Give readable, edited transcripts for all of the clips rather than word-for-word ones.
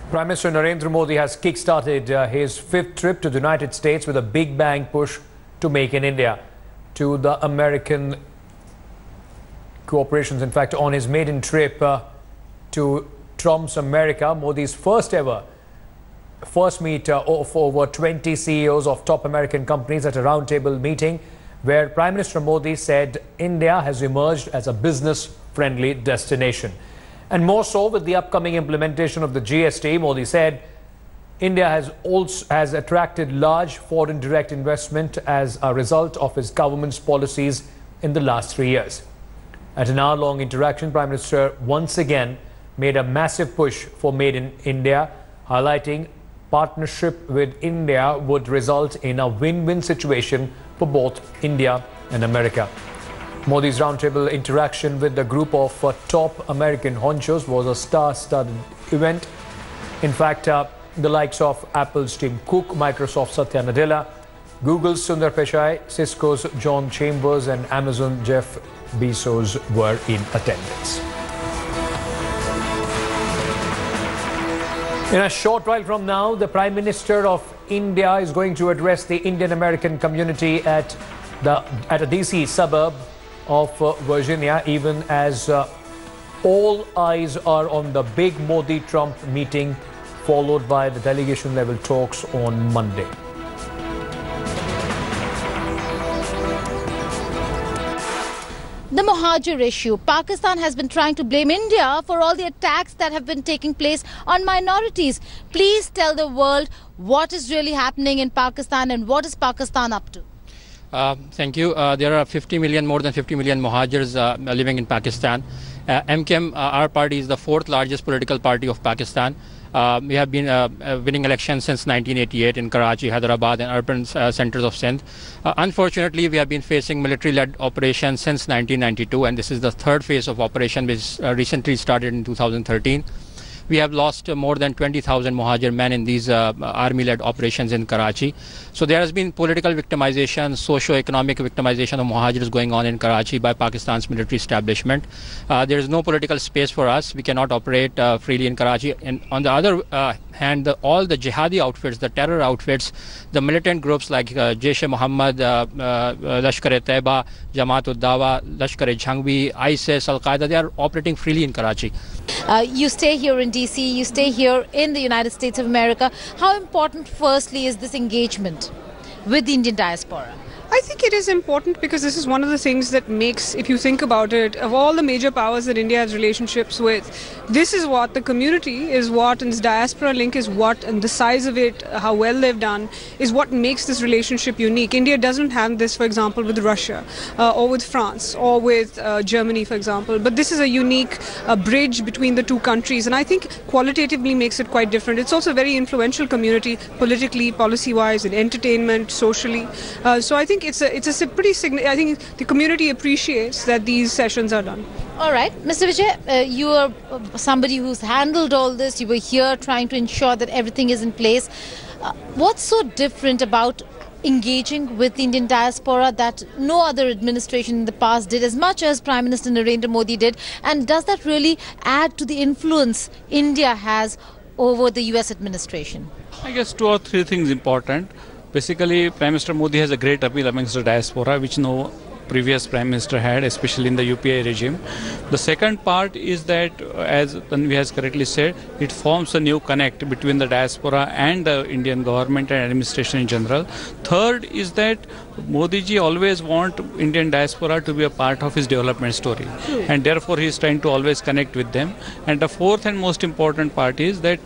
Prime Minister Narendra Modi has kick-started his fifth trip to the United States with a big bang push to make in India. To the American corporations, in fact, on his maiden trip to Trump's America, Modi's first meet of over 20 CEOs of top American companies at a roundtable meeting where Prime Minister Modi said India has emerged as a business-friendly destination. And more so with the upcoming implementation of the GST, Modi said India has attracted large foreign direct investment as a result of his government's policies in the last 3 years. At an hour-long interaction, Prime Minister once again made a massive push for Made in India, highlighting partnership with India would result in a win-win situation for both India and America. Modi's roundtable interaction with the group of top American honchos was a star-studded event. In fact, the likes of Apple's Tim Cook, Microsoft's Satya Nadella, Google's Sundar Pichai, Cisco's John Chambers and Amazon Jeff Bezos were in attendance. In a short while from now, the Prime Minister of India is going to address the Indian-American community at a DC suburb of Virginia, even as all eyes are on the big Modi-Trump meeting, followed by the delegation-level talks on Monday. The Muhajir issue. Pakistan has been trying to blame India for all the attacks that have been taking place on minorities. Please tell the world what is really happening in Pakistan and what is Pakistan up to. Thank you. There are more than 50 million Muhajirs living in Pakistan. MKM, our party, is the fourth largest political party of Pakistan. We have been winning elections since 1988 in Karachi, Hyderabad and urban centers of Sindh. Unfortunately, we have been facing military-led operations since 1992, and this is the third phase of operation which recently started in 2013. We have lost more than 20,000 Muhajir men in these army-led operations in Karachi. So there has been political victimization, socio-economic victimization of Muhajirs going on in Karachi by Pakistan's military establishment. There is no political space for us. We cannot operate freely in Karachi. And on the other hand, all the jihadi outfits, the terror outfits, the militant groups like Jaish-e-Mohammed, Lashkar-e-Taiba, Jamaat-ud-Dawa, Lashkar-e-Jhangvi, ISIS, Al-Qaeda, they are operating freely in Karachi. You stay here in DC, you stay here in the United States of America. How important, firstly, is this engagement with the Indian diaspora? I think it is important because this is one of the things that makes, if you think about it, of all the major powers that India has relationships with, this is what the community is what, and this diaspora link is what, and the size of it, how well they've done, is what makes this relationship unique. India doesn't have this, for example, with Russia or with France or with Germany, for example, but this is a unique bridge between the two countries, and I think qualitatively makes it quite different. It's also a very influential community politically, policy-wise, in entertainment, socially. So I think it's a pretty I think the community appreciates that these sessions are done. All right, Mr. Vijay, you are somebody who's handled all this. You were here trying to ensure that everything is in place. What's so different about engaging with the Indian diaspora that no other administration in the past did as much as Prime Minister Narendra Modi did? And does that really add to the influence India has over the US administration? I guess 2 or 3 things important. Basically, Prime Minister Modi has a great appeal amongst the diaspora, which no previous Prime Minister had, especially in the UPA regime. The second part is that, as Tanvi has correctly said, it forms a new connect between the diaspora and the Indian government and administration in general. Third is that Modi ji always want Indian diaspora to be a part of his development story, and therefore he is trying to always connect with them. And the fourth and most important part is that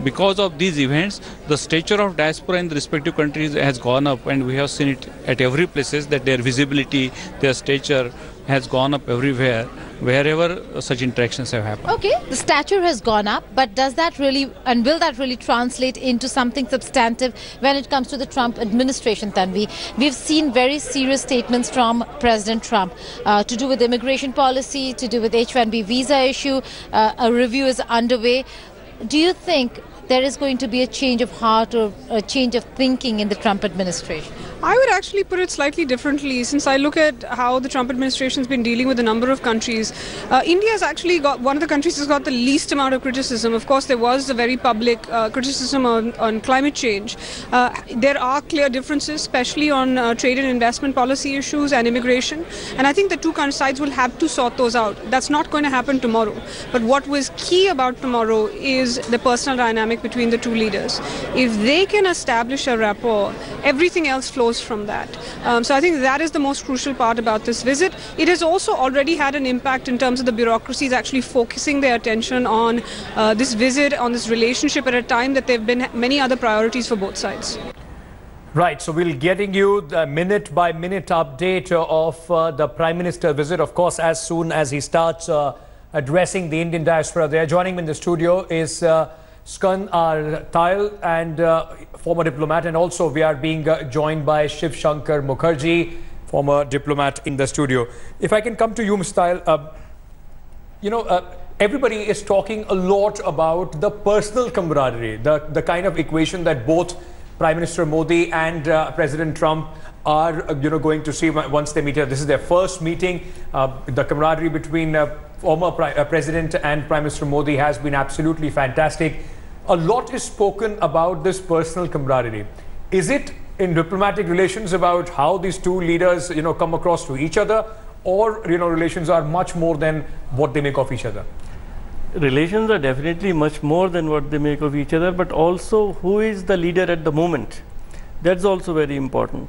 because of these events, the stature of diaspora in the respective countries has gone up, and we have seen it at every places that their visibility, their stature has gone up everywhere, wherever such interactions have happened. Okay, the stature has gone up, but does that really, and will that really translate into something substantive when it comes to the Trump administration, Tanvi? We've seen very serious statements from President Trump to do with immigration policy, to do with H-1B visa issue. A review is underway. Do you think there is going to be a change of heart or a change of thinking in the Trump administration? I would actually put it slightly differently. Since I look at how the Trump administration has been dealing with a number of countries, India has actually got one of the countries that's got the least amount of criticism. Of course, there was a very public criticism on climate change. There are clear differences, especially on trade and investment policy issues and immigration. And I think the two sides will have to sort those out. That's not going to happen tomorrow. But what was key about tomorrow is the personal dynamic between the two leaders. If they can establish a rapport, everything else flows from that. So I think that is the most crucial part about this visit. It has also already had an impact in terms of the bureaucracies actually focusing their attention on this visit, on this relationship at a time that there have been many other priorities for both sides. Right, so we'll getting you the minute-by-minute update of the Prime Minister visit, of course, as soon as he starts addressing the Indian diaspora there. Joining me in the studio is Skan Tile, and former diplomat, and also we are being joined by Shiv Shankar Mukherjee, former diplomat, in the studio. If I can come to you, Mr. Tile, everybody is talking a lot about the personal camaraderie, the kind of equation that both Prime Minister Modi and President Trump are going to see once they meet here. This is their first meeting. The camaraderie between former President and Prime Minister Modi has been absolutely fantastic. A lot is spoken about this personal camaraderie. Is it in diplomatic relations about how these two leaders come across to each other, or relations are much more than what they make of each other? Relations are definitely much more than what they make of each other, but also who is the leader at the moment. That's also very important.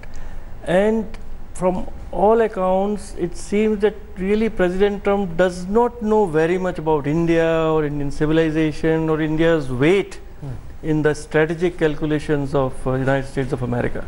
And from all accounts, it seems that really President Trump does not know very much about India or Indian civilization or India's weight in the strategic calculations of United States of America.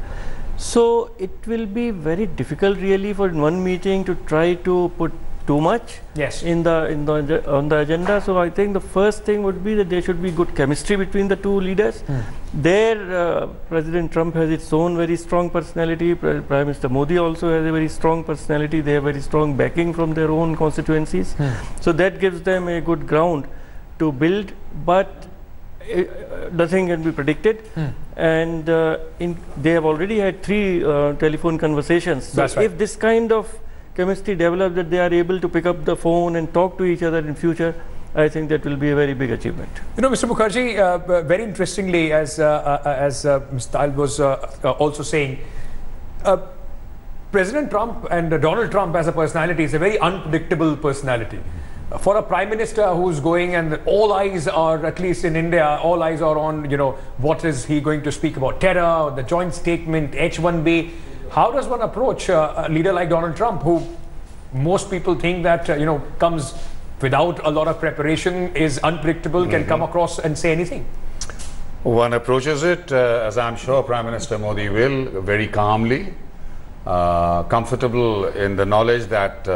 So it will be very difficult really for one meeting to try to put too much on the agenda. So I think the first thing would be that there should be good chemistry between the two leaders. There President Trump has its own very strong personality. Prime Minister Modi also has a very strong personality. They have very strong backing from their own constituencies. So that gives them a good ground to build, but nothing can be predicted. And they have already had 3 telephone conversations. So if this kind of chemistry develops, that they are able to pick up the phone and talk to each other in future, I think that will be a very big achievement. Mr. Mukherjee, very interestingly, as Mr. Tile was also saying, President Trump and Donald Trump as a personality is a very unpredictable personality. For a Prime Minister who's going, and all eyes are, at least in India, all eyes are on, what is he going to speak about, terror, the joint statement, H-1B. How does one approach a leader like Donald Trump, who most people think that, comes without a lot of preparation, is unpredictable, can come across and say anything? One approaches it, as I'm sure Prime Minister Modi will, very calmly, comfortable in the knowledge that,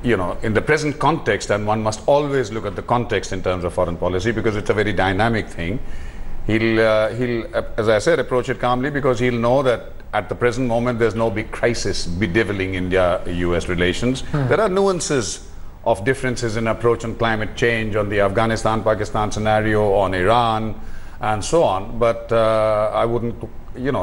in the present context, and one must always look at the context in terms of foreign policy, because it's a very dynamic thing. He'll, as I said, approach it calmly, because he'll know that at the present moment there's no big crisis bedeviling India-US relations. There are nuances of differences in approach on climate change, on the Afghanistan-Pakistan scenario, on Iran, and so on. But I wouldn't,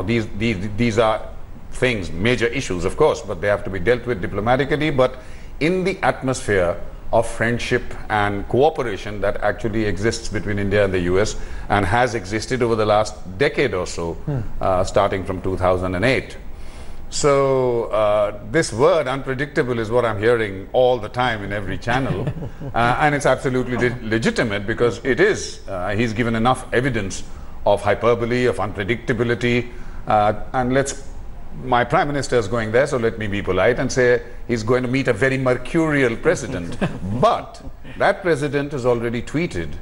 these are things, major issues, of course, but they have to be dealt with diplomatically. But in the atmosphere of friendship and cooperation that actually exists between India and the US, and has existed over the last decade or so, starting from 2008. So this word unpredictable is what I'm hearing all the time in every channel, and it's absolutely legitimate, because it is. He's given enough evidence of hyperbole, of unpredictability, and my Prime Minister is going there, so let me be polite and say he's going to meet a very mercurial president. But that president has already tweeted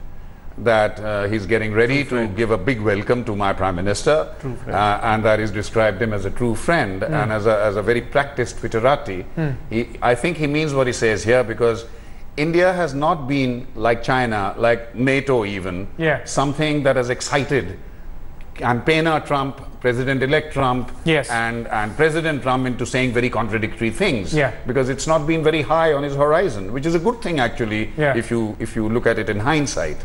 that he's getting ready to give a big welcome to my Prime Minister, and that he's described him as a true friend and as a very practiced Twitterati. I think he means what he says here, because India has not been like China, like NATO even, something that has excited campaigner Trump, President-elect Trump, and President Trump into saying very contradictory things, because it's not been very high on his horizon, which is a good thing actually, if you look at it in hindsight.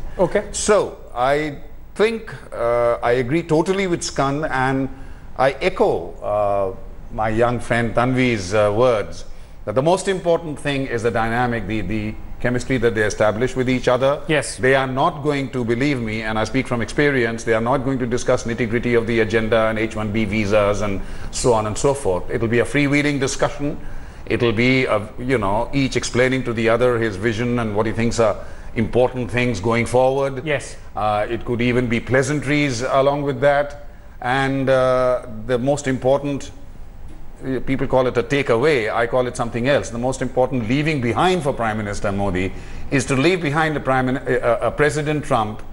So I think I agree totally with Skand, and I echo my young friend Tanvi's words that the most important thing is the dynamic, the chemistry that they establish with each other. Yes. They are not going to, believe me, and I speak from experience, they are not going to discuss nitty-gritty of the agenda and H-1B visas and so on and so forth. It will be a freewheeling discussion. It will be, each explaining to the other his vision and what he thinks are important things going forward. Yes. It could even be pleasantries along with that. And the most important, people call it a takeaway, I call it something else. The most important leaving behind for Prime Minister Modi is to leave behind a President Trump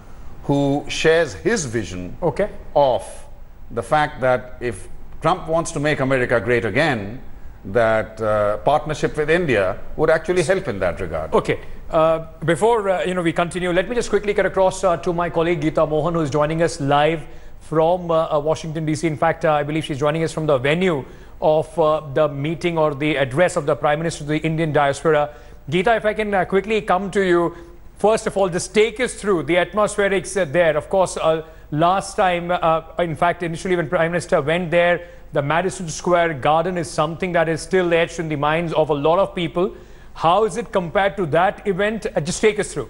who shares his vision of the fact that if Trump wants to make America great again, that partnership with India would actually help in that regard. Okay. Before we continue, let me just quickly get across to my colleague Geeta Mohan, who is joining us live from Washington DC. In fact, I believe she's joining us from the venue of the meeting or the address of the Prime Minister to the Indian diaspora. Geeta, if I can quickly come to you, first of all, just take us through the atmospherics there. Of course, last time, in fact, initially when Prime Minister went there, the Madison Square Garden is something that is still etched in the minds of a lot of people. How is it compared to that event? Just take us through.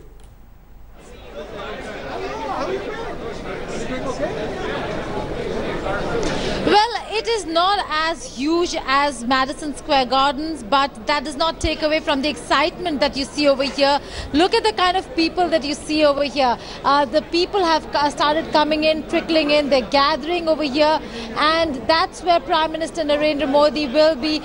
It is not as huge as Madison Square Gardens, but that does not take away from the excitement that you see over here. Look at the kind of people that you see over here. The people have started coming in, trickling in, they're gathering over here, and that's where Prime Minister Narendra Modi will be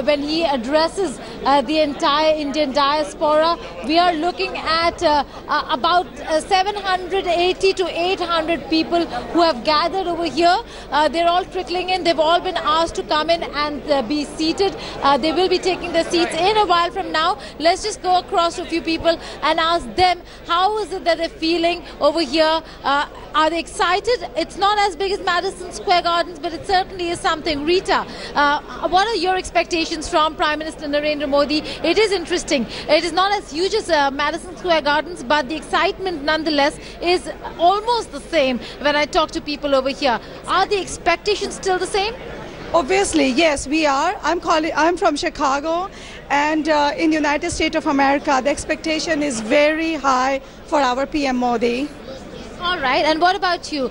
when he addresses the entire Indian diaspora. We are looking at about 780 to 800 people who have gathered over here. They're all trickling in. They've all been asked to come in and be seated. They will be taking their seats in a while from now. Let's just go across to a few people and ask them how is it that they're feeling over here. Are they excited? It's not as big as Madison Square Gardens, but it certainly is something. Rita, what are your expectations from Prime Minister Narendra Modi? It is interesting. It is not as huge as Madison Square Gardens, but the excitement nonetheless is almost the same when I talk to people over here. Are the expectations still the same? Obviously, yes, we are. I'm from Chicago, and in the United States of America, the expectation is very high for our PM Modi. All right, and what about you?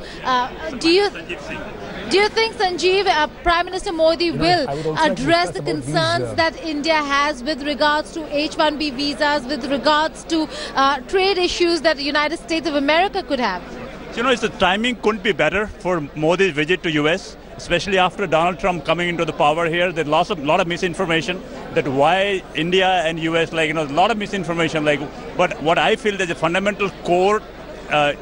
Do you think, Sanjeev, Prime Minister Modi will address the concerns that India has with regards to H-1B visas, with regards to trade issues that the United States of America could have? The timing couldn't be better for Modi's visit to US, especially after Donald Trump coming into the power here. There's a lot of misinformation that why India and US, a lot of misinformation. But what I feel there's a fundamental core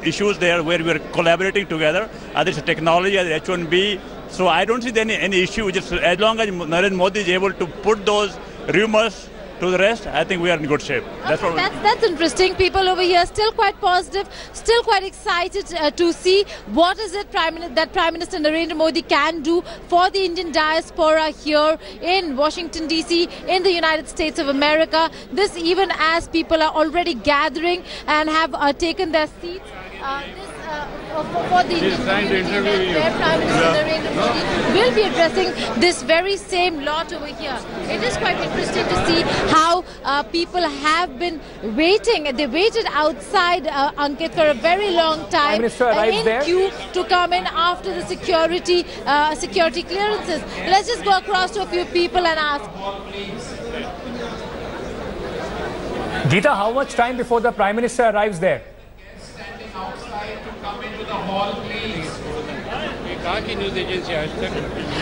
issues there where we're collaborating together, either it's technology, either H-1B. So I don't see any issue. Just as long as Narendra Modi is able to put those rumors to the rest, I think we are in good shape. That's interesting. People over here still quite positive, still quite excited to see what is it that Prime Minister Narendra Modi can do for the Indian diaspora here in Washington DC, in the United States of America. This even as people are already gathering and have taken their seats. For the Indian community, where Prime Minister Narendra Modi will be addressing this very same lot over here. It is quite interesting to see how people have been waiting. They waited outside, Ankit, for a very long time in queue to come in after the security clearances. Let's just go across to a few people and ask. Geeta, how much time before the Prime Minister arrives there?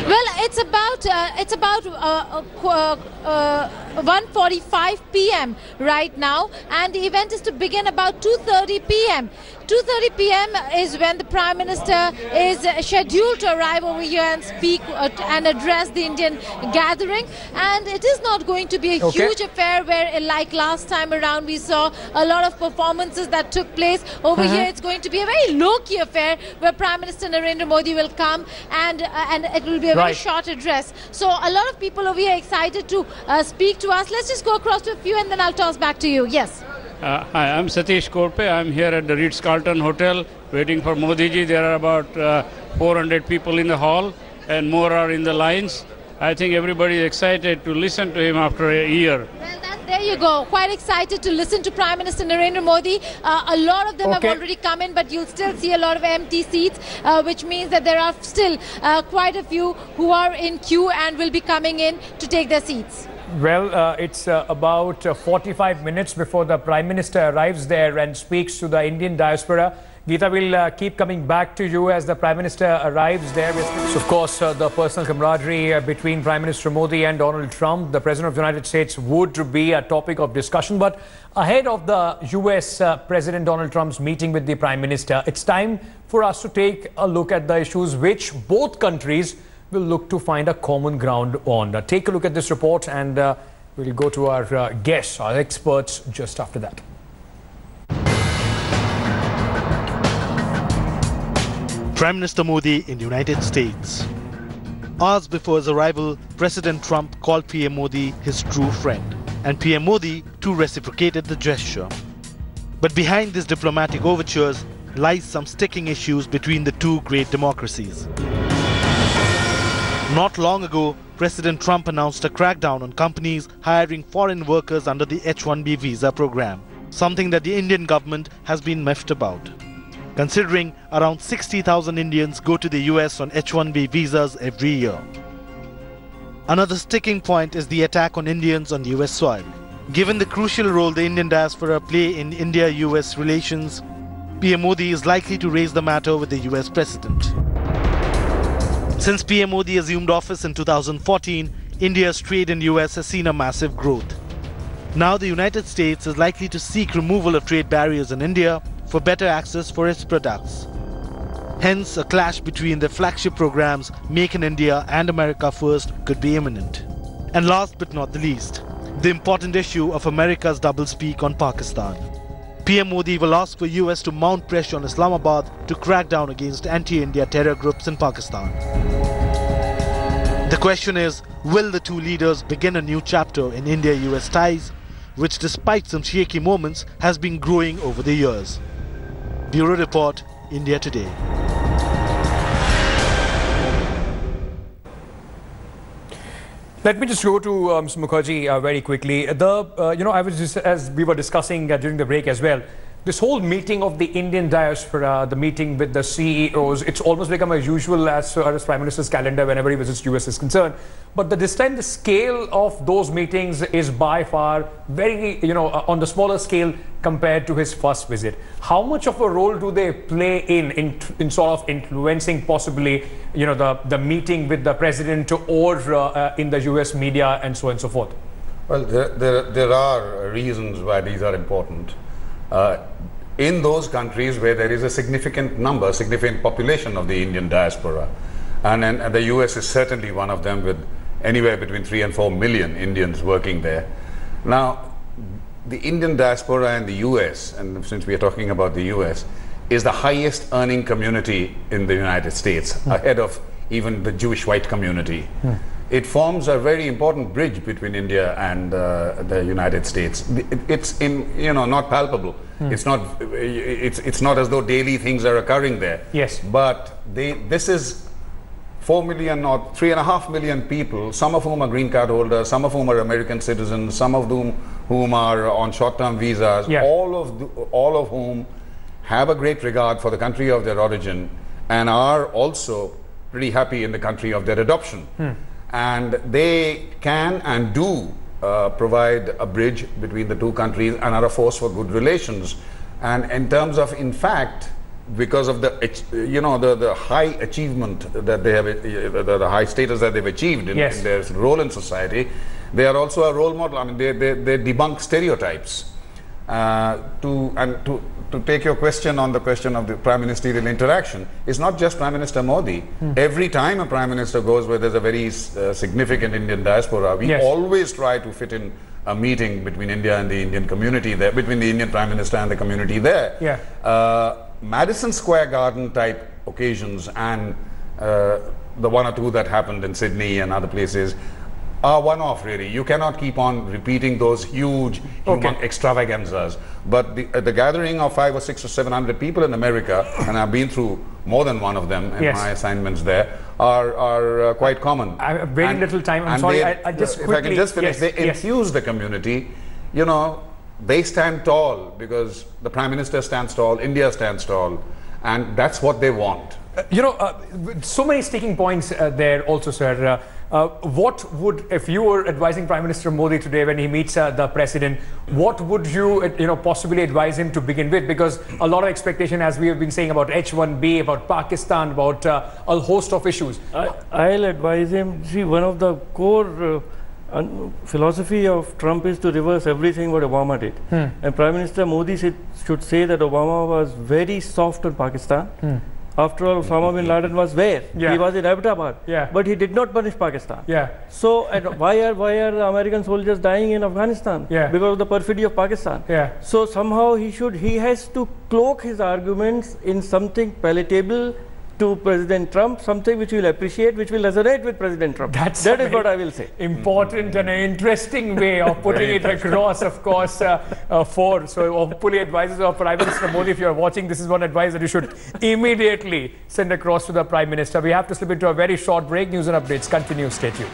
Well, it's about 1:45 p.m. right now, and the event is to begin about 2:30 p.m. 2:30 p.m. is when the Prime Minister is scheduled to arrive over here and speak and address the Indian gathering. And it is not going to be a huge affair where, like last time around, we saw a lot of performances that took place. Over here, it's going to be a very low-key affair where Prime Minister Narendra Modi will come and it will be a very short address. So a lot of people over here are excited to speak to us. Let's just go across to a few and then I'll toss back to you. Yes. Hi, I'm Satish Korpe. I'm here at the Ritz-Carlton Hotel waiting for Modi ji. There are about 400 people in the hall and more are in the lines. I think everybody is excited to listen to him after a year. Well, there you go. Quite excited to listen to Prime Minister Narendra Modi. A lot of them have already come in, but you'll still see a lot of empty seats, which means that there are still quite a few who are in queue and will be coming in to take their seats. Well, it's about 45 minutes before the Prime Minister arrives there and speaks to the Indian diaspora. Geeta, will keep coming back to you as the Prime Minister arrives there. So, of course, the personal camaraderie between Prime Minister Modi and Donald Trump, the President of the United States, would be a topic of discussion. But ahead of the US President Donald Trump's meeting with the Prime Minister, it's time for us to take a look at the issues which both countries will look to find a common ground on. Take a look at this report and we'll go to our guests, our experts, just after that. Prime Minister Modi in the United States. Hours before his arrival, President Trump called PM Modi his true friend, and PM Modi too reciprocated the gesture. But behind these diplomatic overtures lies some sticking issues between the two great democracies. Not long ago, President Trump announced a crackdown on companies hiring foreign workers under the H-1B visa program, something that the Indian government has been miffed about, considering around 60,000 Indians go to the US on H-1B visas every year. Another sticking point is the attack on Indians on US soil. Given the crucial role the Indian diaspora play in India-US relations, PM Modi is likely to raise the matter with the US President. Since PM Modi assumed office in 2014, India's trade in US has seen a massive growth. Now the United States is likely to seek removal of trade barriers in India for better access for its products. Hence, a clash between the flagship programs Make in India and America First could be imminent. And last but not the least, the important issue of America's doublespeak on Pakistan. PM Modi will ask for US to mount pressure on Islamabad to crack down against anti-India terror groups in Pakistan. The question is, will the two leaders begin a new chapter in India-US ties, which despite some shaky moments has been growing over the years? Bureau Report, India Today. Let me just go to Mr. Mukherjee very quickly. I was just, as we were discussing during the break as well, this whole meeting of the Indian diaspora, the meeting with the CEOs, it's almost become as usual as far as Prime Minister's calendar whenever he visits US is concerned. But this time the scale of those meetings is by far very, on the smaller scale compared to his first visit. How much of a role do they play in sort of influencing possibly, the meeting with the president or in the US media and so on and so forth? Well, there are reasons why these are important. In those countries where there is a significant population of the Indian diaspora, and the US is certainly one of them with anywhere between 3 and 4 million Indians working there. Now, the Indian diaspora in the US, and since we are talking about the US, is the highest earning community in the United States, ahead of even the Jewish white community. It forms a very important bridge between India and the United States. It's not palpable. It's not as though daily things are occurring there. Yes. But this is 4 million or 3.5 million people, some of whom are green card holders, some of whom are American citizens, some of whom are on short-term visas, all of whom have a great regard for the country of their origin and are also pretty happy in the country of their adoption. And they can and do provide a bridge between the two countries and are a force for good relations. And in terms of, in fact, because of the high achievement that they have, the high status that they've achieved in their role in society, they are also a role model. I mean, they debunk stereotypes. To take your question on the question of the prime ministerial interaction, it's not just Prime Minister Modi. Every time a prime minister goes where there's a very significant Indian diaspora, we always try to fit in a meeting between India and the Indian community there, between the Indian prime minister and the community there. Madison Square Garden type occasions and the one or two that happened in Sydney and other places are one-off, really. You cannot keep on repeating those huge human extravaganzas. But the gathering of 500 or 600 or 700 people in America, and I've been through more than one of them in my assignments there, are quite common. I have very little time. I'm sorry. I just quickly. If I can just finish, they infuse the community. You know, they stand tall because the Prime Minister stands tall, India stands tall, and that's what they want. You know, so many sticking points there also, sir. What would, if you were advising Prime Minister Modi today when he meets the President, what would you, possibly advise him to begin with? Because a lot of expectation, as we have been saying, about H1B, about Pakistan, about a host of issues. I'll advise him, see, one of the core philosophy of Trump is to reverse everything what Obama did. And Prime Minister Modi should say that Obama was very soft on Pakistan. After all, Osama bin Laden was where? He was in Abbottabad. But he did not punish Pakistan. So why are the American soldiers dying in Afghanistan? Because of the perfidy of Pakistan. So somehow he has to cloak his arguments in something palatable to President Trump, something which will appreciate, which will resonate with President Trump. That is what I will say. Important and an interesting way of putting it across, of course, So hopefully advisors of Prime Minister Modi, if you are watching, this is one advice that you should immediately send across to the Prime Minister. We have to slip into a very short break. News and updates continue. Stay tuned.